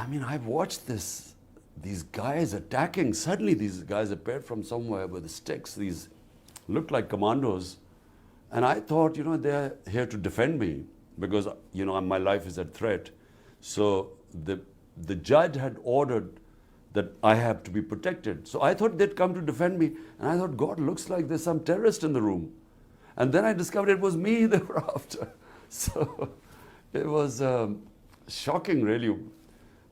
I mean, I've watched these guys attacking. Suddenly these guys appeared from somewhere with sticks. These looked like commandos. And I thought, they're here to defend me because, my life is at threat. So the judge had ordered that I have to be protected. So I thought they'd come to defend me. And I thought, God, looks like there's some terrorist in the room. And then I discovered it was me they were after. So it was shocking, really,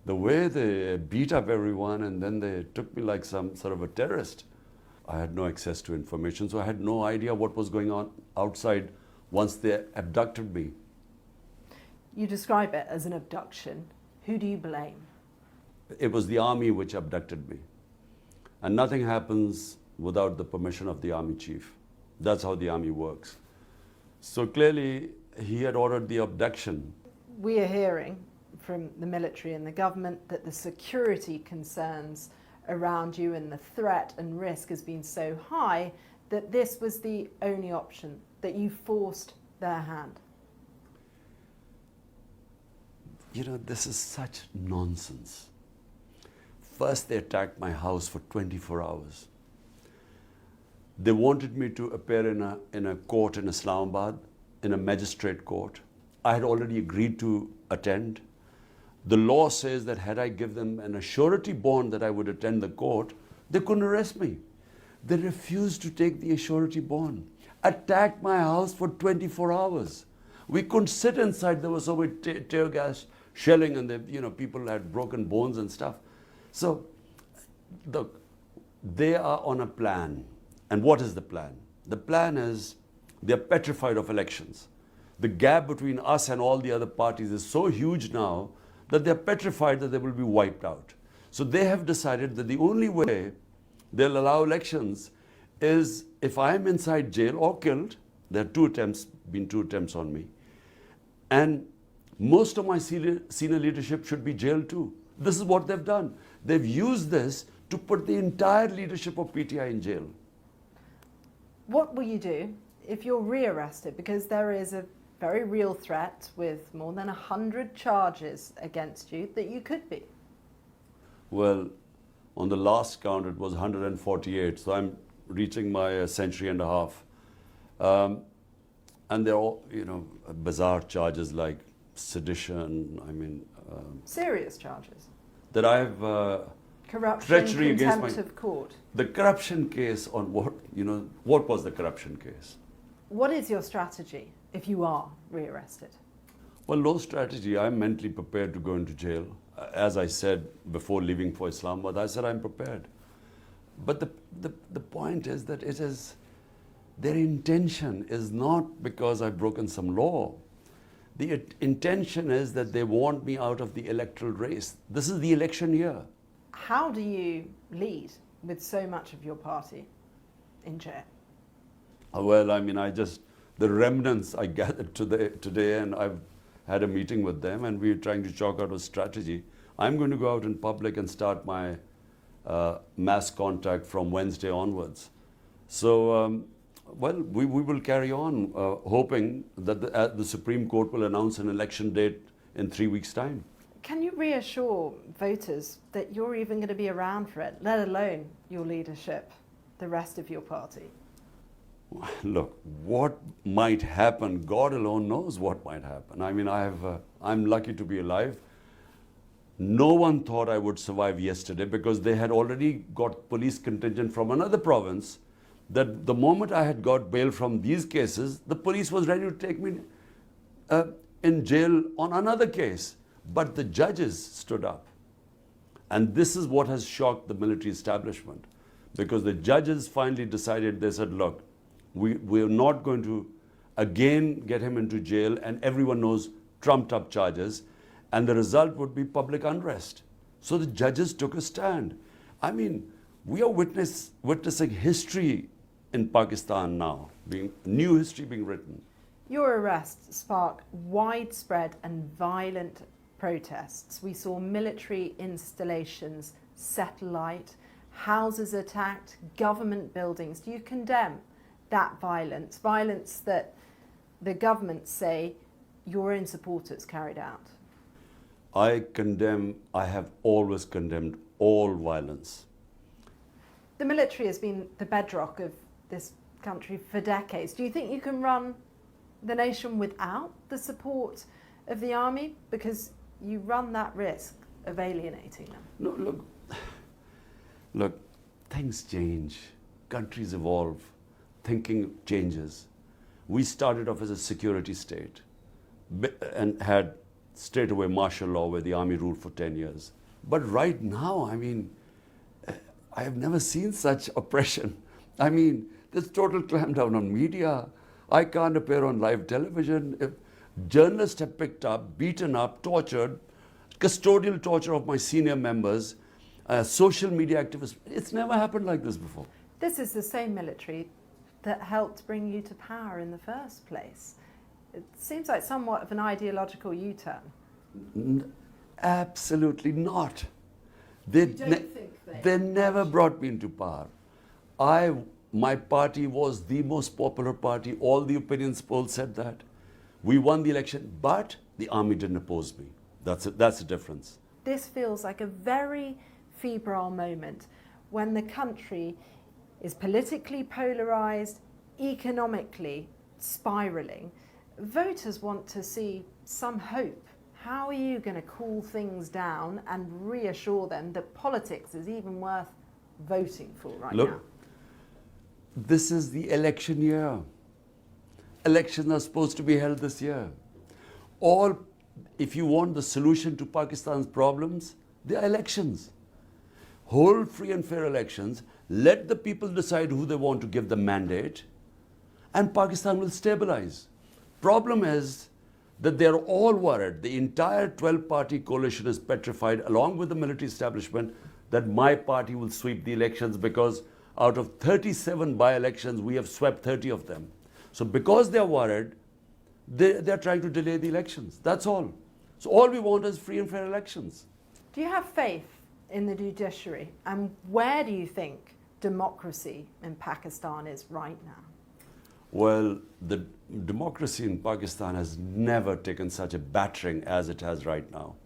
the way they beat up everyone, and then they took me like some sort of a terrorist. I had no access to information, so I had no idea what was going on outside once they abducted me. You describe it as an abduction. Who do you blame? It was the army which abducted me. And nothing happens without the permission of the army chief. That's how the army works. So clearly, he had ordered the abduction. We are hearing from the military and the government that the security concerns around you and the threat and risk has been so high that this was the only option, that you forced their hand. This is such nonsense. First, they attacked my house for 24 hours. They wanted me to appear in a court in Islamabad, in a magistrate court. I had already agreed to attend. The law says that had I given them an surety bond that I would attend the court, they couldn't arrest me. They refused to take the surety bond. Attacked my house for 24 hours. We couldn't sit inside. There was so much tear gas shelling, and people had broken bones and stuff. So, look, they are on a plan. And what is the plan? The plan is they're petrified of elections. The gap between us and all the other parties is so huge now that they're petrified that they will be wiped out. So they have decided that the only way they'll allow elections is if I'm inside jail or killed. There are been two attempts on me. And most of my senior leadership should be jailed too. This is what they've done. They've used this to put the entire leadership of PTI in jail. What will you do if you're rearrested? Because there is a very real threat with more than 100 charges against you that you could be. Well, on the last count, it was 148. So I'm reaching my century and a half. And they're all, bizarre charges like sedition. Serious charges. That I've corruption, treachery contempt against of court. The corruption case on what? What was the corruption case? What is your strategy if you are rearrested? Well, no strategy. I'm mentally prepared to go into jail. As I said before leaving for Islamabad, I said I'm prepared. But the point is that their intention is not because I've broken some law. The intention is that they want me out of the electoral race. This is the election year. How do you lead with so much of your party in jail? Well, the remnants I gathered today, and I've had a meeting with them, and we're trying to chalk out a strategy. I'm going to go out in public and start my mass contact from Wednesday onwards. So, we will carry on, hoping that the Supreme Court will announce an election date in 3 weeks' time. Can you reassure voters that you're even going to be around for it, let alone your leadership, the rest of your party? Look, what might happen, God alone knows what might happen. I'm lucky to be alive. No one thought I would survive yesterday because they had already got police contingent from another province, that the moment I had got bail from these cases, the police was ready to take me in jail on another case. But the judges stood up. And this is what has shocked the military establishment. Because the judges finally decided, they said, look, we're not going to again get him into jail, and everyone knows trumped up charges, and the result would be public unrest. So the judges took a stand. We are witnessing history in Pakistan now, new history being written. Your arrest sparked widespread and violent protests. We saw military installations set alight, houses attacked, government buildings. Do you condemn that violence that the government say your own supporters carried out? I have always condemned all violence. The military has been the bedrock of this country for decades. Do you think you can run the nation without the support of the army? Because you run that risk of alienating them. No, look, things change, countries evolve, thinking changes. We started off as a security state and had straight away martial law where the army ruled for 10 years. But right now, I mean, I have never seen such oppression. I mean, there's total clampdown on media. I can't appear on live television. If journalists have picked up, beaten up, tortured, custodial torture of my senior members, social media activists. It's never happened like this before. This is the same military that helped bring you to power in the first place. It seems like somewhat of an ideological U-turn. Absolutely not. They never brought me into power. My party was the most popular party. All the opinions polls said that. We won the election, but the army didn't oppose me. That's the difference. This feels like a very febrile moment when the country is politically polarised, economically spiralling. Voters want to see some hope. How are you going to cool things down and reassure them that politics is even worth voting for right now? Look, this is the election year. Elections are supposed to be held this year. If you want the solution to Pakistan's problems, they are elections. Hold free and fair elections. Let the people decide who they want to give the mandate, and Pakistan will stabilize. Problem is that they're all worried. The entire 12-party coalition is petrified, along with the military establishment, that my party will sweep the elections because out of 37 by-elections, we have swept 30 of them. So because they're worried, they're trying to delay the elections. That's all. So all we want is free and fair elections. Do you have faith in the judiciary? And where do you think democracy in Pakistan is right now? Well, the democracy in Pakistan has never taken such a battering as it has right now.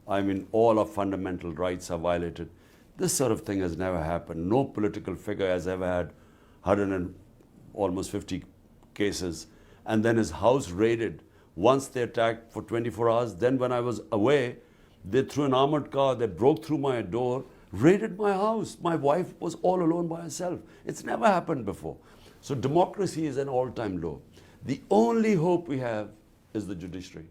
I mean, all our fundamental rights are violated. This sort of thing has never happened. No political figure has ever had 150 cases, and then his house raided. Once they attacked for 24 hours, then when I was away, they threw an armored car, they broke through my door, raided my house. My wife was all alone by herself. It's never happened before. So democracy is an all-time low. The only hope we have is the judiciary.